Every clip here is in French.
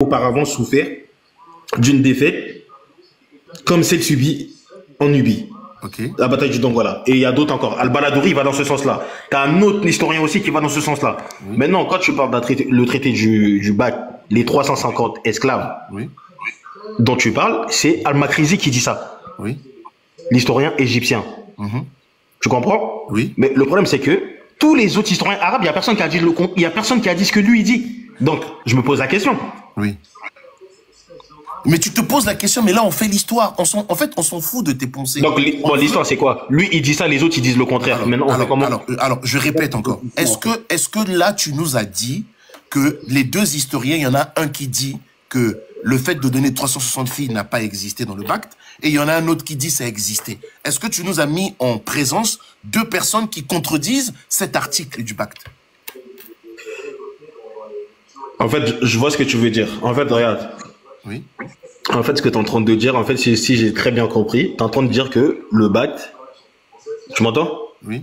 auparavant souffert d'une défaite comme celle subie en Nubie. Ok. La bataille du Dongola. Et il y a d'autres encore. Al-Baladouri va dans ce sens-là. Tu as un autre historien aussi qui va dans ce sens-là. Oui. Maintenant, quand tu parles le traité du Bac, les 350 esclaves Oui. dont tu parles, c'est Al-Makrizi qui dit ça. Oui. L'historien égyptien. Tu comprends? Oui. Mais le problème, c'est que tous les autres historiens arabes, il n'y a personne qui a dit il y a personne qui a dit ce que lui il dit. Donc, je me pose la question. Oui. Mais tu te poses la question, mais là, on fait l'histoire. En fait, on s'en fout de tes pensées. Donc, l'histoire, c'est quoi? Lui, il dit ça, les autres, ils disent le contraire. Maintenant, on fait comment? Alors, je répète encore. Est-ce que là, tu nous as dit que les deux historiens, il y en a un qui dit que le fait de donner 360 filles n'a pas existé dans le pacte, et il y en a un autre qui dit ça a existé. Est-ce que tu nous as mis en présence deux personnes qui contredisent cet article du pacte? En fait, je vois ce que tu veux dire. En fait, regarde. Oui. En fait, ce que tu es en train de dire, en fait, si j'ai très bien compris, tu es en train de dire que le pacte... Tu m'entends? Oui.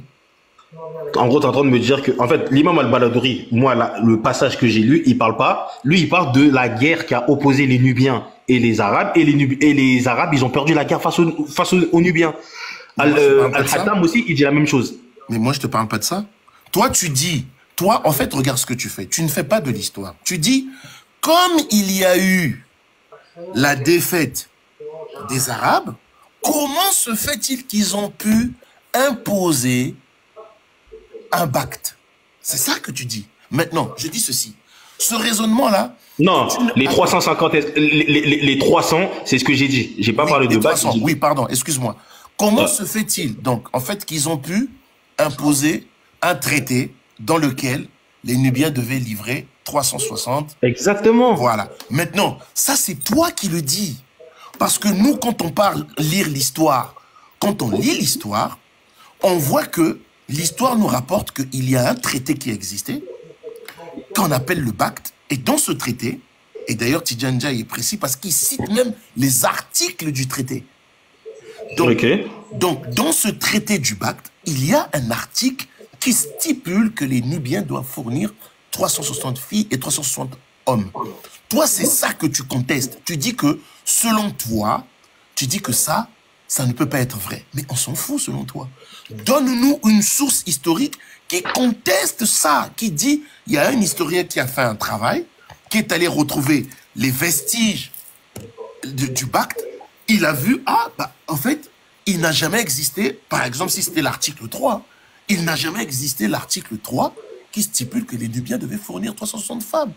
En gros, tu es en train de me dire que, en fait, l'imam al-Baladouri, moi, le passage que j'ai lu, il parle pas. Lui, il parle de la guerre qui a opposé les Nubiens et les Arabes. Et les Arabes, ils ont perdu la guerre face aux Nubiens. Al-Hattam aussi, il dit la même chose. Mais moi, je te parle pas de ça. Toi, tu dis... Toi, en fait, regarde ce que tu fais. Tu ne fais pas de l'histoire. Tu dis, comme il y a eu la défaite des Arabes, comment se fait-il qu'ils ont pu imposer un pacte? C'est ça que tu dis. Maintenant, je dis ceci. Ce raisonnement-là... Non, les 350, les 300, c'est ce que j'ai dit. J'ai pas parlé de pacte. Oui, pardon, excuse-moi. Comment se fait-il, donc, en fait, qu'ils ont pu imposer un traité dans lequel les Nubiens devaient livrer 360. Exactement. Voilà. Maintenant, ça, c'est toi qui le dis. Parce que nous, quand on parle lire l'histoire, quand on lit l'histoire, on voit que l'histoire nous rapporte qu'il y a un traité qui a existé, qu'on appelle le pacte. Et dans ce traité, et d'ailleurs Tidjane Ndiaye est précis parce qu'il cite même les articles du traité. Donc, dans ce traité du pacte, il y a un article qui stipule que les Nubiens doivent fournir 360 filles et 360 hommes. Toi, c'est ça que tu contestes. Tu dis que, selon toi, tu dis que ça ne peut pas être vrai. Mais on s'en fout, selon toi. Donne-nous une source historique qui conteste ça, qui dit, il y a un historien qui a fait un travail, qui est allé retrouver les vestiges du pacte. Il a vu, en fait, il n'a jamais existé, par exemple, si c'était l'article 3, il n'a jamais existé l'article 3 qui stipule que les Nubiens devaient fournir 360 femmes.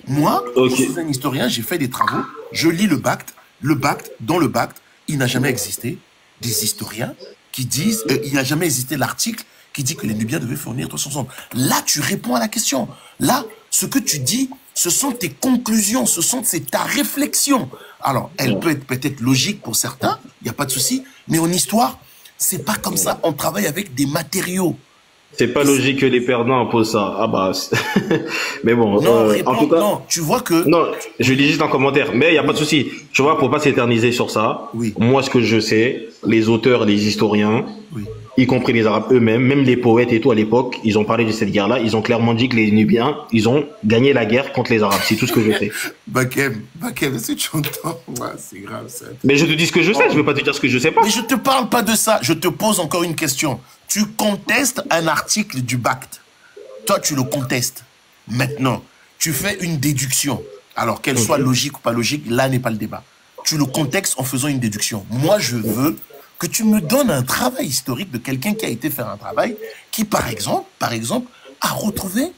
Moi, je suis un historien, j'ai fait des travaux, je lis le pacte, dans le pacte, il n'a jamais existé des historiens qui disent, il n'a jamais existé l'article qui dit que les Nubiens devaient fournir 360. Là, tu réponds à la question. Là, ce que tu dis, ce sont tes conclusions, c'est ta réflexion. Alors, elle peut être peut-être logique pour certains, il n'y a pas de souci, mais en histoire, c'est pas comme ça. On travaille avec des matériaux. C'est pas logique que les perdants imposent ça. Ah bah, mais bon. Non, en tout cas, non, tu vois que... Non, je lis juste un commentaire, mais il y a pas de souci. Tu vois, pour pas s'éterniser sur ça, oui. Moi, ce que je sais, les auteurs, les historiens, oui. Y compris les Arabes eux-mêmes, même les poètes et tout à l'époque, ils ont parlé de cette guerre-là. Ils ont clairement dit que les Nubiens, ils ont gagné la guerre contre les Arabes. C'est tout ce que je sais. Bakem, est-ce que tu entends? Ouais, c'est grave ça. Mais je te dis ce que je sais, je vais pas te dire ce que je sais pas. Mais je te parle pas de ça. Je te pose encore une question. Tu contestes un article du pacte. Toi, tu le contestes. Maintenant, tu fais une déduction. Alors, qu'elle soit logique ou pas logique, là n'est pas le débat. Tu le contextes en faisant une déduction. Moi, je veux que tu me donnes un travail historique de quelqu'un qui a été faire un travail qui, par exemple, a retrouvé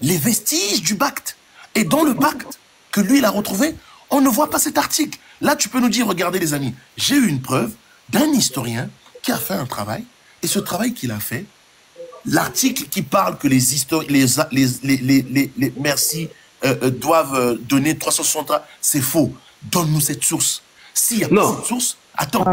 les vestiges du pacte. Et dans le pacte que lui, il a retrouvé, on ne voit pas cet article. Là, tu peux nous dire, regardez les amis, j'ai eu une preuve d'un historien qui a fait un travail, et ce travail qu'il a fait, l'article qui parle que les merci doivent donner 360, c'est faux. Donne-nous cette source. S'il n'y a pas cette source, attends,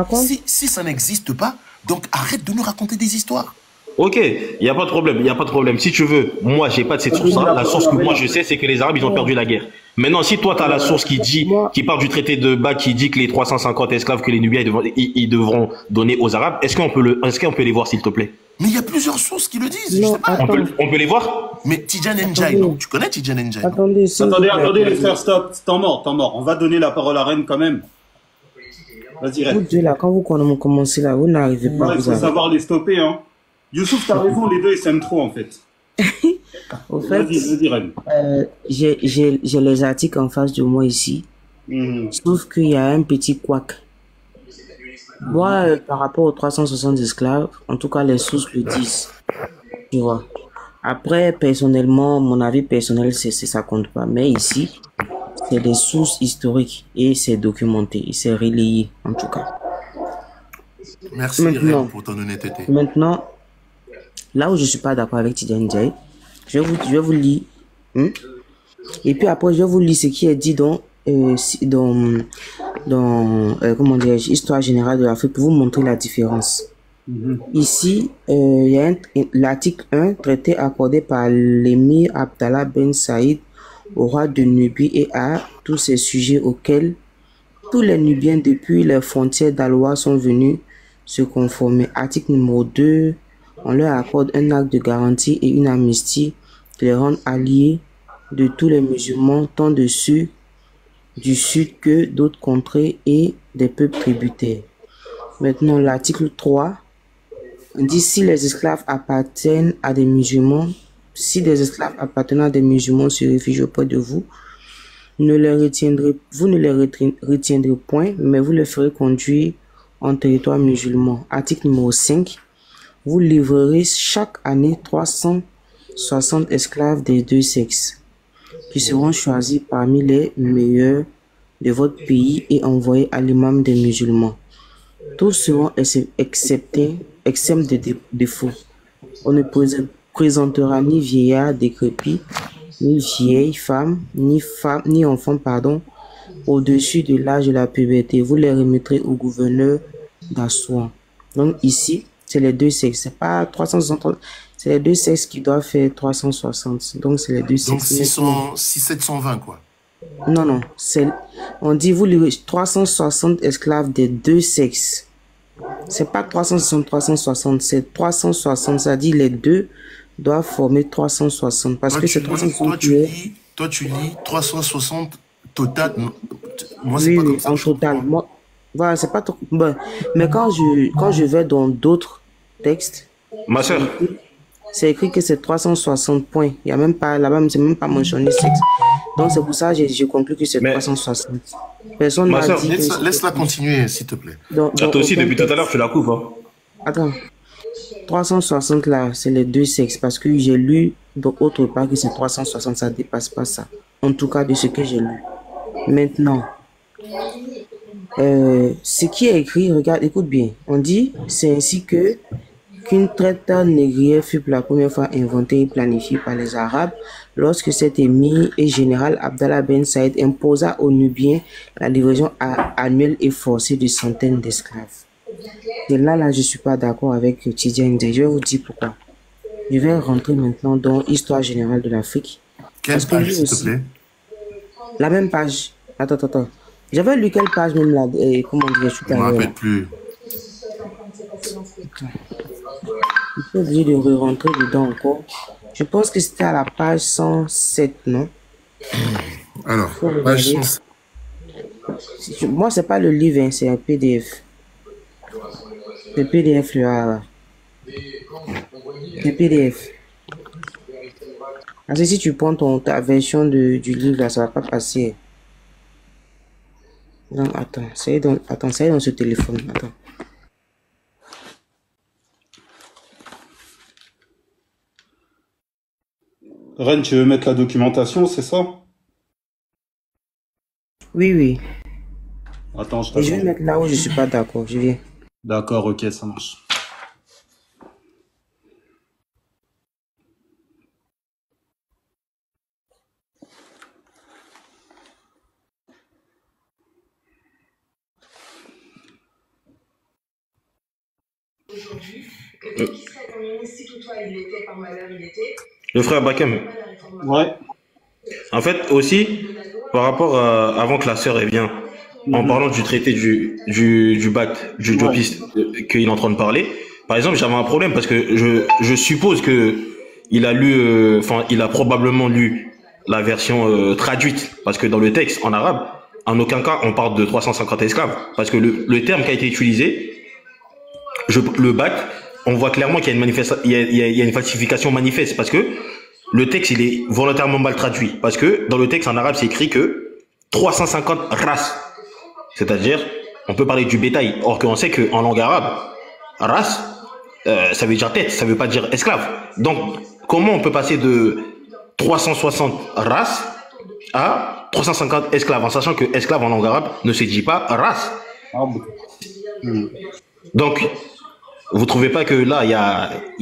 si ça n'existe pas, donc arrête de nous raconter des histoires. Ok, il n'y a pas de problème, il n'y a pas de problème. Si tu veux, moi, j'ai pas de cette source-là. La source que moi, je sais, c'est que les Arabes, ils ont perdu la guerre. Maintenant, si toi, tu as la source qui dit, Moi, qui part du traité de Bâle, qui dit que les 350 esclaves que les Nubiens ils devront donner aux Arabes, est-ce qu'on peut les voir, s'il te plaît? Mais il y a plusieurs sources qui le disent, je non, sais pas. attends, On peut les voir? Mais Tidjane Ndiaye, non? attendez, Tu connais Tidjane Ndiaye, non? attendez, s'il vous Attendez, plaît. attendez, les frères, stop. Temps mort, temps mort. On va donner la parole à Reine quand même. Vas-y, Vous Reine. deux là, quand vous commencez là, vous n'arrivez pas Non, à il vous faut arrêter. savoir les stopper, hein. Youssouf, t'as raison, les deux, ils s'aiment trop, en fait. Au fait, Vas-y, Reine. j'ai les articles en face de moi ici, Mhm. sauf qu'il y a un petit couac. Moi, par rapport aux 360 esclaves, en tout cas, les sources le disent. Tu vois. Après, personnellement, mon avis personnel, ça compte pas. Mais ici, c'est des sources historiques et c'est documenté et c'est relayé, en tout cas. Merci, Reine, Maintenant, pour ton honnêteté. maintenant, là où je suis pas d'accord avec Tidjane Ndiaye, je vais vous lire, hein. Et puis après, je vais vous lire ce qui est dit dans comment dirais-je, Histoire générale de l'Afrique pour vous montrer la différence. Ici, il y a l'article 1, traité accordé par l'émir Abdallah Ben Saïd au roi de Nubie et à tous ces sujets auxquels tous les Nubiens depuis les frontières d'Alois sont venus se conformer. Article numéro 2, on leur accorde un acte de garantie et une amnistie qui les rendent alliés de tous les musulmans, tant du sud que d'autres contrées et des peuples tributaires. Maintenant, l'article 3 dit si les esclaves appartiennent à des musulmans, si des esclaves appartenant à des musulmans se réfugient auprès de vous, vous ne les retiendrez point, mais vous les ferez conduire en territoire musulman. Article numéro 5. Vous livrerez chaque année 360 esclaves des deux sexes, qui seront choisis parmi les meilleurs de votre pays et envoyés à l'imam des musulmans. Tous seront exemptés de défauts. On ne présentera ni vieillard décrépit, ni vieille femme, ni enfant, au-dessus de l'âge de la puberté. Vous les remettrez au gouverneur d'Assouan. Donc ici, c'est les deux sexes. C'est pas 360, c'est les deux sexes qui doivent faire 360. Donc c'est les deux Donc sexes. 720, quoi. Non, on dit vous les 360 esclaves des deux sexes. C'est pas 360, c'est 360. Ça dit les deux doivent former 360 parce que c'est 360 toi, tu lis 360 total. Moi, c'est oui, pas comme oui, ça. en total. Moi, voilà, c'est pas trop. Bon. Mais quand je vais dans d'autres textes, Ma soeur, c'est écrit que c'est 360 points. Il y a même pas là-bas, c'est même pas mentionné sexe. Donc c'est pour ça que j'ai conclu que c'est 360. Personne ma n'a soeur, dit que Laisse-la continuer, s'il te plaît. toi aussi, depuis tout à l'heure, tu la coupes. Hein. Attends. 360 là, c'est les deux sexes parce que j'ai lu d'autre part que c'est 360, ça dépasse pas ça. En tout cas, de ce que j'ai lu. Maintenant, ce qui est écrit, regarde, écoute bien. On dit, c'est ainsi qu'une traite négrière fut pour la première fois inventée et planifiée par les Arabes lorsque cet émir et général Abdallah Ben Saïd imposa aux Nubiens la livraison annuelle et forcée de centaines d'esclaves. Et là, je suis pas d'accord avec Tidjane Ndiaye. Je vais vous dire pourquoi. Je vais rentrer maintenant dans Histoire générale de l'Afrique. Quelle page, s'il te plaît? La même page. Attends. J'avais lu quelle page même là, comment dire, tout Je à ne me l'heure. rappelle plus. Je suis obligé de re-rentrer dedans encore. Je pense que c'était à la page 107, non? Alors, page 107. Moi, c'est pas le livre, hein, c'est un PDF. C'est PDF là. C'est PDF. Parce que si tu prends ta version du livre là, ça va pas passer. Non, attends, ça y est dans ce téléphone. Attends. Ren, tu veux mettre la documentation, c'est ça? Oui. Attends, je Et je vais t'attends. mettre là où je suis pas d'accord. Je viens. D'accord, ok, ça marche. Le frère Bakem. Ouais. En fait, aussi, par rapport à, avant que la sœur elle vienne, en parlant du traité du BAC, du jobiste, qu'il est en train de parler, par exemple, j'avais un problème parce que je suppose que il a lu, enfin, il a probablement lu la version traduite, parce que dans le texte en arabe, en aucun cas on parle de 350 esclaves, parce que le terme qui a été utilisé, le BAC, on voit clairement qu'il y a il y a une falsification manifeste, parce que le texte il est volontairement mal traduit, parce que dans le texte en arabe c'est écrit que 350 races, c'est-à-dire on peut parler du bétail, or qu'on sait qu'en langue arabe, race, ça veut dire tête, ça veut pas dire esclave. Donc comment on peut passer de 360 races à 350 esclaves, en sachant que esclave en langue arabe ne se dit pas race. Donc vous trouvez pas que là il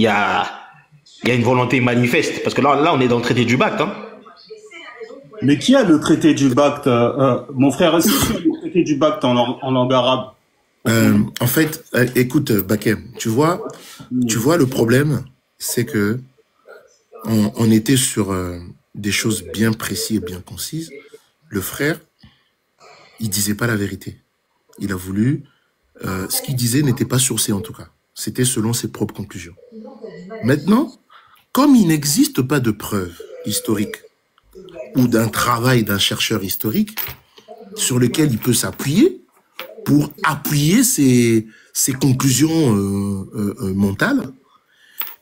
y a une volonté manifeste, parce que là on est dans le traité du BAC, hein. Mais qui a le traité du BAC, mon frère, est-ce que le traité du BAC en langue arabe? En fait, écoute, Bakem, tu vois le problème, c'est que on était sur des choses bien précises et bien concises. Le frère, il disait pas la vérité. Il a voulu, ce qu'il disait n'était pas sourcé en tout cas. C'était selon ses propres conclusions. Maintenant, comme il n'existe pas de preuves historiques ou d'un travail d'un chercheur historique sur lequel il peut s'appuyer pour appuyer ses conclusions mentales,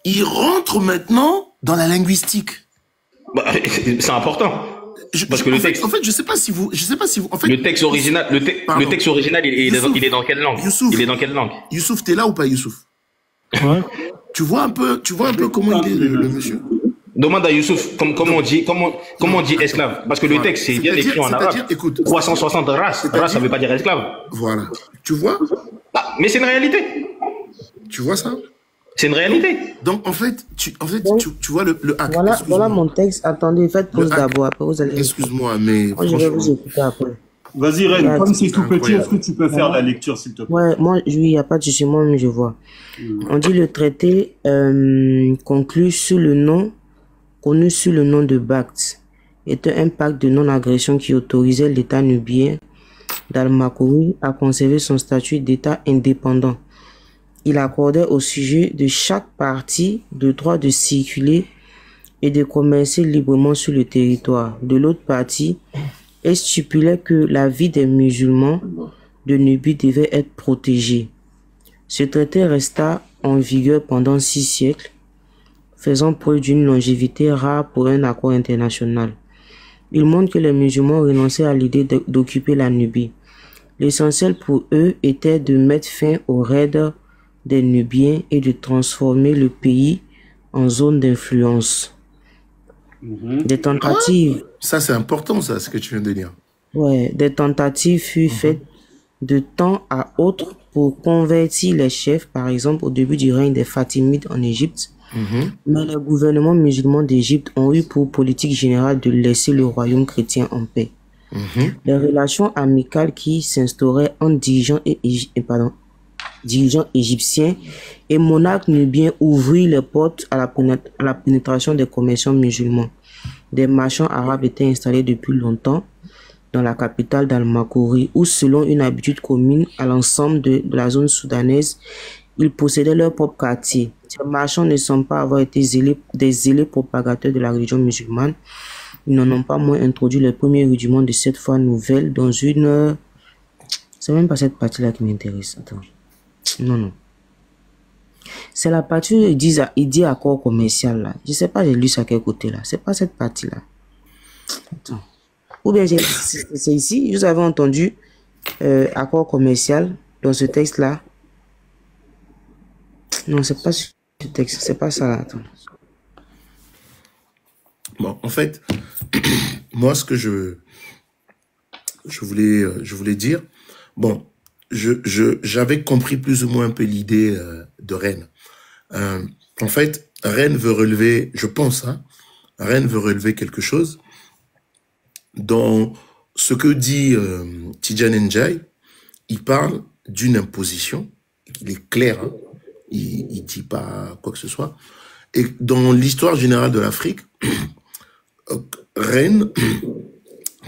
il rentre maintenant dans la linguistique. Bah, c'est important. Parce que le texte. En fait, je sais pas si vous, en fait. Le texte original, le texte original, il est dans quelle langue? Youssouf, il est dans quelle langue? Youssouf, t'es là ou pas, Youssouf? Ouais. Tu vois un peu comment il est le monsieur? Demande à Youssouf comment on dit esclave, parce que le texte c'est bien écrit en arabe. Écoute, 360 races, ça veut pas dire esclave. Voilà. Tu vois? Ah, mais c'est une réalité. Tu vois ça? C'est une réalité. Donc en fait, tu vois le hack. Voilà mon texte. Attendez, faites pause d'abord. Après vous allez. Excuse-moi, mais moi, je vais vous écouter après. Vas-y, Ren, comme c'est tout petit, est-ce que tu peux faire la lecture, s'il te plaît? Ouais, moi, il n'y a pas de souci, moi-même, je vois. On dit le traité conclu connu sous le nom de BACT, était un pacte de non-agression qui autorisait l'État nubien d'Al-Makrouri à conserver son statut d'État indépendant. Il accordait au sujet de chaque partie le droit de circuler et de commercer librement sur le territoire. De l'autre partie, elle stipulait que la vie des musulmans de Nubie devait être protégée. Ce traité resta en vigueur pendant 6 siècles, faisant preuve d'une longévité rare pour un accord international. Il montre que les musulmans renonçaient à l'idée d'occuper la Nubie. L'essentiel pour eux était de mettre fin aux raids des Nubiens et de transformer le pays en zone d'influence. Des tentatives... Ça, c'est important, ça, ce que tu viens de dire. Ouais, des tentatives furent faites de temps à autre pour convertir les chefs, par exemple au début du règne des Fatimides en Égypte. Mais les gouvernements musulmans d'Égypte ont eu pour politique générale de laisser le royaume chrétien en paix. Les relations amicales qui s'instauraient entre dirigeants égyptiens et monarques nubiens ouvrirent les portes à la pénétration des commerçants musulmans. Des marchands arabes étaient installés depuis longtemps dans la capitale d'Al-Makrouri, où selon une habitude commune à l'ensemble de la zone soudanaise, ils possédaient leur propre quartier. Ces marchands ne semblent pas avoir été des zélés propagateurs de la religion musulmane. Ils n'en ont pas moins introduit les premiers rudiments de cette foi nouvelle dans une... C'est même pas cette partie-là qui m'intéresse. Attends. Non. C'est la partie où il dit accord commercial là. Je sais pas, j'ai lu ça à quel côté là. C'est pas cette partie-là. Attends. Ou bien c'est ici. Vous avez entendu accord commercial dans ce texte-là. Non, c'est pas ce texte. C'est pas ça là. Attends. Bon, en fait, moi, ce que je voulais dire, bon, j'avais compris plus ou moins un peu l'idée de Rennes. En fait, Rennes veut relever, je pense, Rennes veut relever quelque chose dans ce que dit Tidjane Ndiaye. Il parle d'une imposition, il est clair, il dit pas quoi que ce soit. Et dans l'histoire générale de l'Afrique, Reine,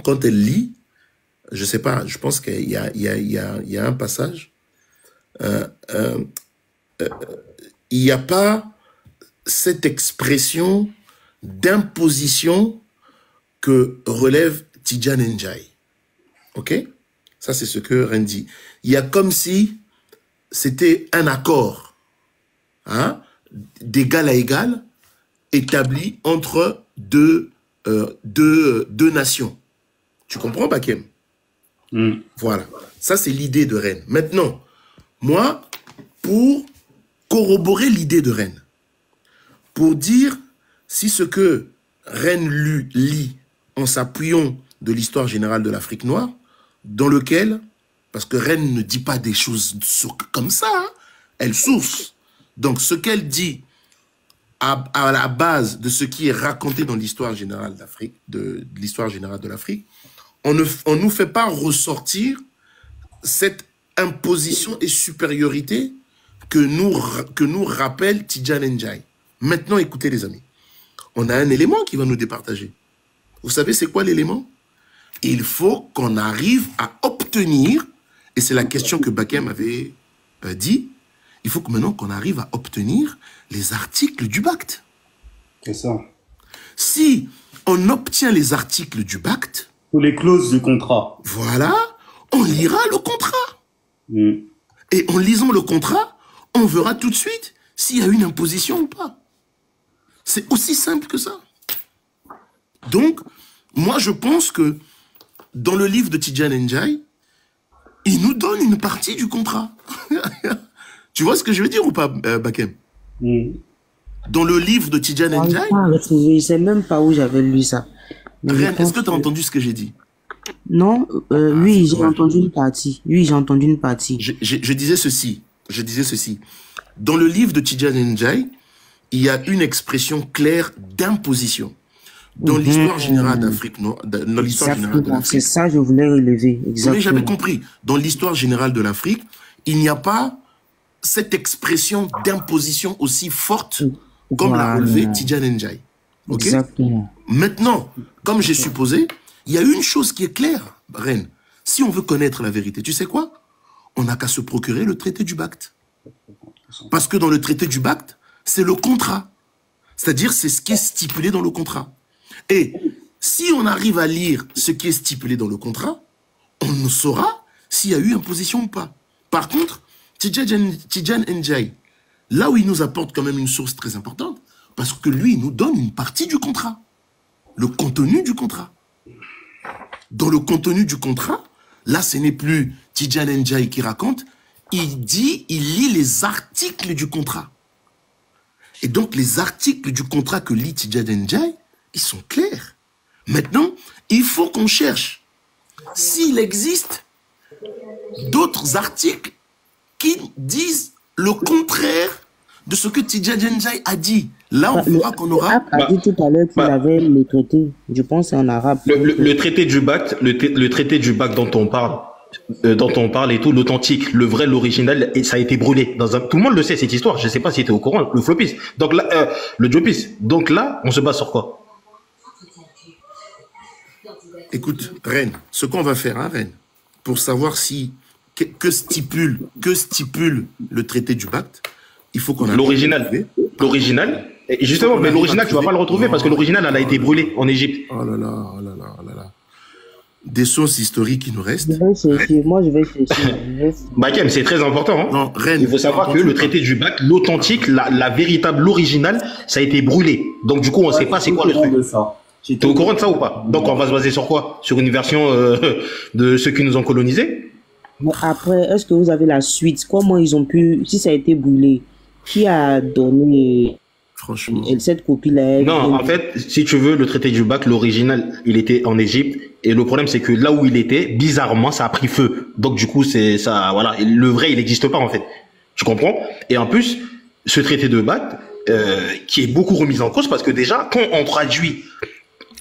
quand elle lit, je sais pas, je pense qu'il y a un passage, il n'y a pas cette expression d'imposition que relève Tidjane Ndiaye. Ok? Ça, c'est ce que Reine dit. Il y a comme si c'était un accord, hein, d'égal à égal, établi entre deux nations. Tu comprends, Bakem? Voilà. Ça, c'est l'idée de Reine. Maintenant, moi, pour corroborer l'idée de Reine, pour dire si ce que Reine lit en s'appuyant de l'histoire générale de l'Afrique noire, dans lequel, parce que Reine ne dit pas des choses comme ça, hein, elle source. Donc, ce qu'elle dit à la base de ce qui est raconté dans l'histoire générale d'Afrique, de l'histoire générale de l'Afrique, on ne nous fait pas ressortir cette imposition et supériorité que nous rappelle Tidjane Ndiaye. Maintenant, écoutez les amis, on a un élément qui va nous départager. Vous savez c'est quoi l'élément? Il faut qu'on arrive à obtenir, et c'est la question que Bakem avait dit, il faut que maintenant qu'on arrive à obtenir les articles du BACT. C'est ça. Si on obtient les articles du BACT, ou les clauses du contrat, voilà, on lira le contrat. Et en lisant le contrat, on verra tout de suite s'il y a une imposition ou pas. C'est aussi simple que ça. Donc, moi je pense que dans le livre de Tidjane Ndiaye, il nous donne une partie du contrat. Tu vois ce que je veux dire ou pas, Bakem? Dans le livre de Tidjane Ndiaye... Je ne sais même pas où j'avais lu ça. Reine, est-ce que tu as entendu ce que j'ai dit? Non, oui, j'ai entendu une partie. Oui, j'ai entendu une partie. Je disais ceci. Dans le livre de Tidjane Ndiaye, il y a une expression claire d'imposition. Dans l'histoire générale d'Afrique, dans l'histoire générale de l'Afrique. C'est ça que je voulais relever, exactement. Oui, j'avais compris. Dans l'histoire générale de l'Afrique, il n'y a pas cette expression d'imposition aussi forte comme l'a relevé Tidjane Ndiaye. Okay? Exactement. Maintenant, comme j'ai supposé, il y a une chose qui est claire, Reine. Si on veut connaître la vérité, tu sais quoi? On n'a qu'à se procurer le traité du BACT. Parce que dans le traité du BACT, c'est le contrat. C'est-à-dire, c'est ce qui est stipulé dans le contrat. Et si on arrive à lire ce qui est stipulé dans le contrat, on saura s'il y a eu imposition ou pas. Par contre, Tidjane Ndiaye, là où il nous apporte quand même une source très importante, parce que lui, il nous donne une partie du contrat. Le contenu du contrat. Dans le contenu du contrat, là, ce n'est plus Tidjane Ndiaye qui raconte, il lit les articles du contrat. Et donc, les articles du contrat que lit Tidjane Ndiaye, ils sont clairs. Maintenant, il faut qu'on cherche s'il existe d'autres articles qui disent le contraire de ce que Tidjane Ndiaye a dit. Là, on verra qu'on aura... a dit tout à l'heure qu'il avait le traité. Je pense c'est en arabe. Le traité du BACT, le traité du BACT dont on parle et tout, l'authentique, le vrai, l'original, et ça a été brûlé dans un... Tout le monde le sait, cette histoire. Je sais pas si tu es au courant. Le flopis. Donc là, le jopis. Donc là, on se base sur quoi? Écoute, Reine, ce qu'on va faire, hein, Reine, pour savoir si... Que stipule le traité du BACT, il faut qu'on a... L'original. Et justement, mais l'original, tu vas pas le retrouver parce que l'original, elle a été brûlée en Égypte. Oh là là, oh là là, oh là là. Des sources historiques qui nous restent. Moi, je vais chercher. Bakem, c'est très important. Hein. Non, Reine, il faut savoir que le traité du BACT, l'authentique, la véritable, l'original, ça a été brûlé. Donc du coup, on ne sait pas c'est quoi le truc. T'es au courant de ça ou pas? Donc on va se baser sur quoi? Sur une version de ceux qui nous ont colonisés? Mais après, est-ce que vous avez la suite? Comment ils ont pu, si ça a été brûlé, qui a donné franchement cette copie-là? Non, en fait, si tu veux, le traité du BACT, l'original, il était en Égypte. Et le problème, c'est que là où il était, bizarrement, ça a pris feu. Donc du coup, c'est ça, voilà. Et le vrai, il n'existe pas en fait. Tu comprends? Et en plus, ce traité de BACT, qui est beaucoup remis en cause, parce que déjà, quand on traduit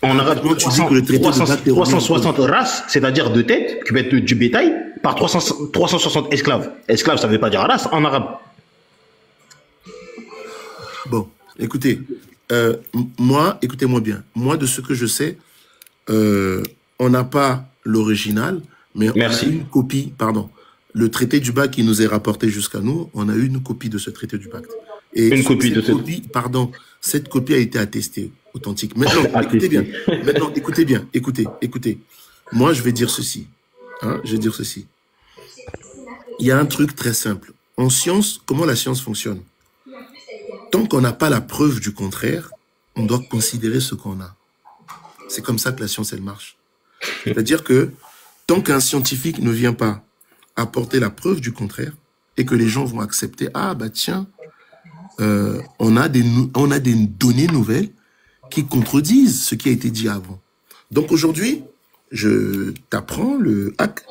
en arabe 360 races, c'est-à-dire de têtes, qui peut être du bétail, par 360 esclaves. Esclaves, ça veut pas dire race en arabe. Bon, écoutez, moi, écoutez-moi bien. Moi, de ce que je sais, on n'a pas l'original, mais on a une copie, pardon. Le traité du Bac qui nous est rapporté jusqu'à nous, on a eu une copie de ce traité du Pacte. Et une copie de cette copie, pardon, cette copie a été attestée, authentique. Maintenant, écoutez bien. Maintenant, écoutez bien. Écoutez. Moi, je vais dire ceci. Hein, je vais dire ceci. Il y a un truc très simple. En science, comment la science fonctionne? Tant qu'on n'a pas la preuve du contraire, on doit considérer ce qu'on a. C'est comme ça que la science, elle marche. C'est-à-dire que tant qu'un scientifique ne vient pas apporter la preuve du contraire et que les gens vont accepter, ah bah tiens, on a des données nouvelles qui contredisent ce qui a été dit avant. Donc aujourd'hui, je t'apprends le hack.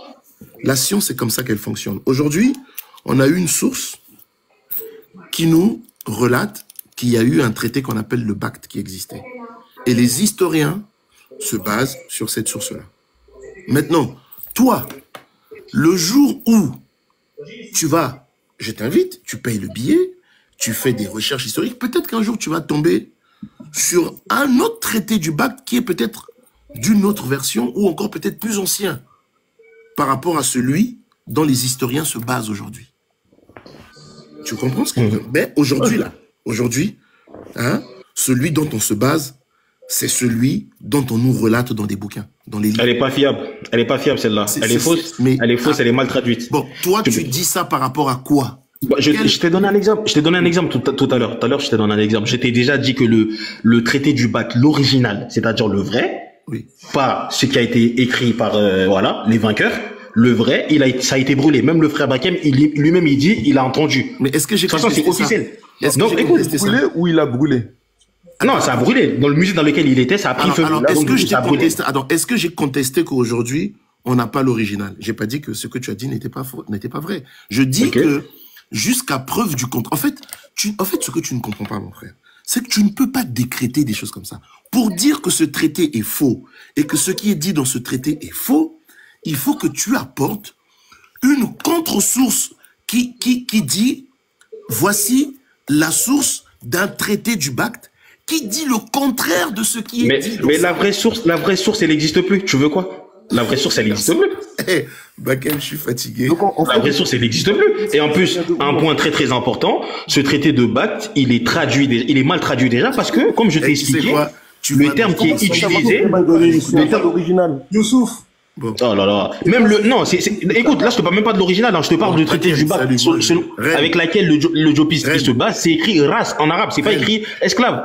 La science, c'est comme ça qu'elle fonctionne. Aujourd'hui, on a eu une source qui nous relate qu'il y a eu un traité qu'on appelle le Pacte qui existait. Et les historiens se basent sur cette source-là. Maintenant, toi, le jour où tu vas, je t'invite, tu payes le billet, tu fais des recherches historiques, peut-être qu'un jour tu vas tomber sur un autre traité du Pacte qui est peut-être d'une autre version ou encore peut-être plus ancien par rapport à celui dont les historiens se basent aujourd'hui. Tu comprends ce que je veux dire? Mais aujourd'hui, hein, celui dont on se base, c'est celui dont on nous relate dans des bouquins, dans les livres. Elle est pas fiable. Elle est pas fiable, celle-là. Elle est fausse. Elle est fausse, elle est mal traduite. Bon, toi, tu dis ça par rapport à quoi? Je t'ai donné un exemple. Je t'ai donné un exemple tout à l'heure. Tout à l'heure, je t'ai donné un exemple. Je t'ai déjà dit que le traité du Bac, l'original, c'est-à-dire le vrai, oui, pas ce qui a été écrit par voilà les vainqueurs. Le vrai, ça a été brûlé. Même le frère Bakem, lui-même, il dit, il a entendu. Mais est-ce que j'ai contesté ça? De toute façon, c'est officiel. Donc, écoute, brûlé ou il a brûlé? Ah non, ça a brûlé. Dans le musée dans lequel il était, ça a pris feu. Alors, est-ce que j'ai contesté qu'aujourd'hui, on n'a pas l'original? J'ai pas dit que ce que tu as dit n'était pas vrai. Je dis que jusqu'à preuve du contraire. En fait, ce que tu ne comprends pas, mon frère, c'est que tu ne peux pas décréter des choses comme ça. Pour dire que ce traité est faux et que ce qui est dit dans ce traité est faux, il faut que tu apportes une contre-source qui dit, voici la source d'un traité du Pacte qui dit le contraire de ce qui est dit. Mais la vraie source, elle n'existe plus. Tu veux quoi? La vraie source, elle n'existe plus. Bakem, je suis fatigué. Donc, la vraie source, elle n'existe plus. Et en plus, un point très très important, ce traité de Pacte, il est mal traduit déjà parce que, comme je t'ai expliqué, le terme qui est utilisé, le terme original. Youssouf. Bon. Oh là là. Même écoute, là, je te parle même pas de l'original, hein, je te parle du traité du Pacte avec laquelle le Jopiste se base, c'est écrit race en arabe, c'est pas écrit esclave.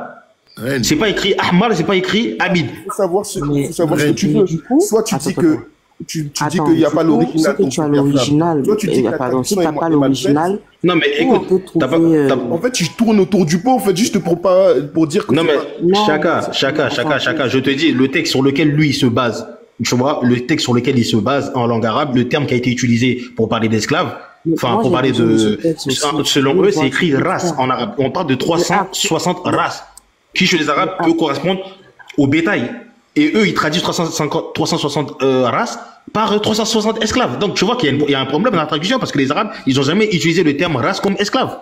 C'est pas écrit Ahmar, c'est pas écrit Abid. Il faut savoir ce que tu veux. Soit tu dis que tu dis qu'il n'y a pas l'original. Si tu as l'original, si tu n'as pas l'original, non mais écoute, en fait, tu tournes autour du pot, en fait, juste pour dire que non mais Chaka, je te dis le texte sur lequel lui il se base. Tu vois, le texte sur lequel il se base en langue arabe, le terme qui a été utilisé pour parler d'esclaves, enfin pour parler selon eux, c'est écrit race en arabe. On parle de 360 races qui chez les arabes peut correspondre au bétail. Et eux, ils traduisent 360 races par 360 esclaves. Donc tu vois qu'il y a un problème dans la traduction parce que les arabes, ils n'ont jamais utilisé le terme race comme esclave.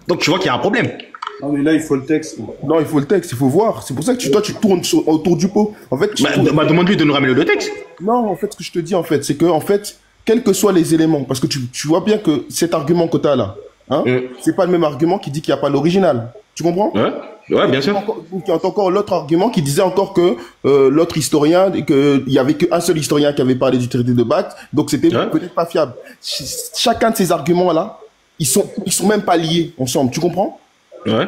Donc tu vois qu'il y a un problème. Non mais là il faut le texte. Non, il faut le texte, il faut voir. C'est pour ça que toi tu tournes autour du pot. En fait, demande-lui de nous ramener le texte. Non, en fait, ce que je te dis en fait, c'est que en fait, quels que soient les éléments, parce que tu vois bien que cet argument que tu as là, hein, c'est pas le même argument qui dit qu'il n'y a pas l'original. Tu comprends? Ouais, bien sûr. Il y a encore l'autre argument qui disait encore que l'autre historien, qu'il y avait qu'un seul historien qui avait parlé du traité de Pacte, donc c'était peut-être pas fiable. Chacun de ces arguments là, ils sont même pas liés ensemble. Tu comprends? Ouais.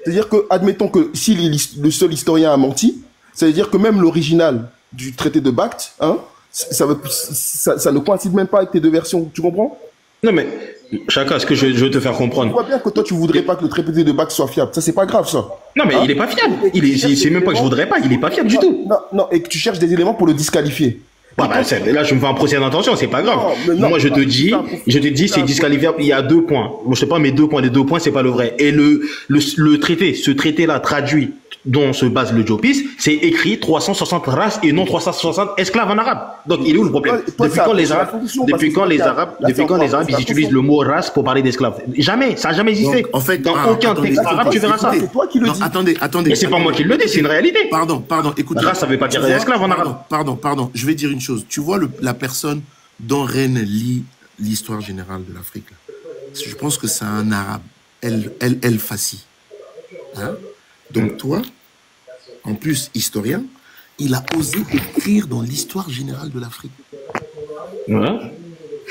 C'est-à-dire que, admettons que si le seul historien a menti, ça veut dire que même l'original du traité de Pacte, hein, ça ne coïncide même pas avec tes deux versions. Tu comprends? Non mais, Chaka, ce que je veux te faire comprendre. Tu vois bien que toi, tu voudrais pas que le traité de Pacte soit fiable. Ça, c'est pas grave, ça. Non mais il est pas fiable. C'est même pas que je voudrais pas, il est pas fiable du tout. Non, et que tu cherches des éléments pour le disqualifier. Là, je me fais un procès d'intention, c'est pas grave. Non, moi, je te dis, c'est disqualifiable. Il y a 2 points. Moi, je sais pas, mais 2 points. Les 2 points, c'est pas le vrai. Et le traité, ce traité-là traduit, dont se base le Jopis, c'est écrit 360 races et non 360 esclaves en arabe. Donc, il est où le problème? Depuis quand les Arabes, ils utilisent le mot race pour parler d'esclaves? Jamais. Ça n'a jamais existé. Donc, en fait, dans aucun texte arabe, tu verras ça. C'est toi qui le dis. Attendez. Mais c'est pas moi qui le dis, c'est une réalité. Pardon, écoutez. Race, ça veut pas dire esclave en arabe. Pardon. Je vais dire une chose. Tu vois la personne dont Reine lit l'histoire générale de l'Afrique. Je pense que c'est un arabe. El Fassi. Hein? Donc toi, en plus historien, il a osé écrire dans l'histoire générale de l'Afrique. Ouais.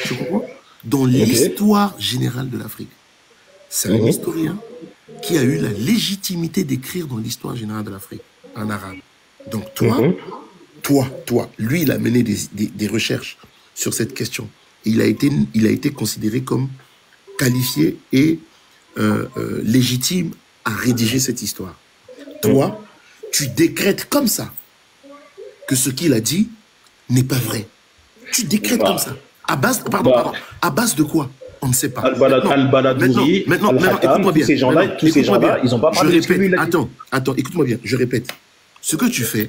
Tu comprends? Dans l'histoire générale de l'Afrique. C'est un historien qui a eu la légitimité d'écrire dans l'histoire générale de l'Afrique, en arabe. Donc toi, lui, il a mené des recherches sur cette question. Et il a été considéré comme qualifié et légitime à rédiger cette histoire. Toi, tu décrètes comme ça que ce qu'il a dit n'est pas vrai. Tu décrètes comme ça. À base, à base de quoi? On ne sait pas. Al-Baladouri, maintenant, écoute-moi bien. Tous ces gens-là, ils n'ont pas parlé de ce que lui, il a dit. Attends, écoute-moi bien, je répète. Ce que tu fais,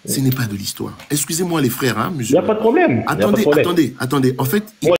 ce n'est pas de l'histoire. Excusez-moi les frères, hein, il n'y a pas de problème. Attendez. En fait,